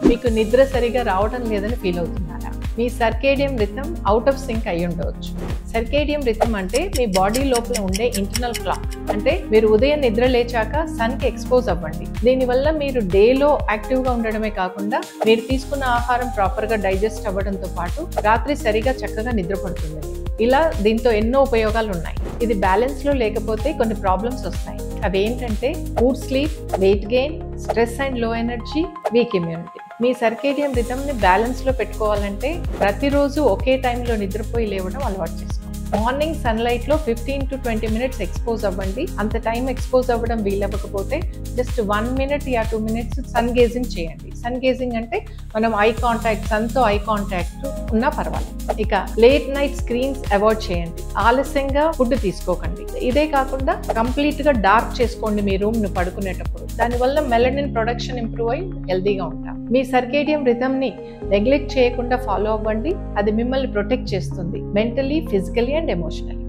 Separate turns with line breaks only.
మీకు నిద్ర సరిగా రావడం లేదని ఫీల్ అవుతున్నారా? మీ circadian rhythm out of sync అయి ఉండవచ్చు. సర్కేడియం రిథమ్ అంటే మీ బాడీ లోపల ఉండే ఇంటర్నల్ క్లాక్. అంటే మీరు ఉదయం నిద్ర లేచాక సన్ కి ఎక్స్పోజ్ అవ్వండి. దీనివల్ల మీరు డేలో యాక్టివ్ గా ఉండడమే కాకుండా మీరు తీసుకున్న ఆహారం ప్రాపర్ గా డైజెస్ట్ అవ్వడంతో పాటు రాత్రి సరిగా చక్కగా నిద్రపడుతుంది. ఇలా దీంతో ఎన్నో ఉపయోగాలు ఉన్నాయి. ఇది బ్యాలెన్స్ లో లేకపోతే కొన్ని ప్రాబ్లమ్స్ వస్తాయి. అవి ఏంటంటే poor sleep, weight gain, stress and లో ఎనర్జీ, వీక్ ఇమ్యూనిటీ. మీ సర్కేడియం రిథమ్ ని బ్యాలెన్స్ లో పెట్టుకోవాలంటే ప్రతిరోజు ఒకే టైంలో నిద్రపోయి లేవడం అలవాటు చేసుకోండి. మార్నింగ్ సన్లైట్ లో 15 to 20 minutes ఎక్స్పోజ్ అవ్వండి. అంత టైం ఎక్స్పోజ్ అవ్వడం వీలవ్వకపోతే జస్ట్ 1 minute యా 2 minutes సన్ గేజింగ్ చేయండి. సన్ గేజింగ్ అంటే మనం ఐ కాంటాక్ట్, సన్ తో ఐ కాంటాక్ట్ ఉన్నా పర్వాలేదు. ఇక లేట్ నైట్ స్క్రీన్స్ అవాయిడ్ చేయండి. ఆలస్యంగా ఫుడ్ తీసుకోకండి. ఇదే కాకుండా కంప్లీట్ గా డార్క్ చేసుకోండి మీ రూమ్ ను పడుకునేటప్పుడు. దానివల్ల మెలనిన్ ప్రొడక్షన్ ఇంప్రూవ్ అయ్యి హెల్దీగా ఉంటాం. మీ సర్కేడియం రిథమ్ ని నెగ్లెక్ట్ చేయకుండా ఫాలో అవ్వండి. అది మిమ్మల్ని ప్రొటెక్ట్ చేస్తుంది మెంటలీ, ఫిజికలీ అండ్ ఎమోషనలీ.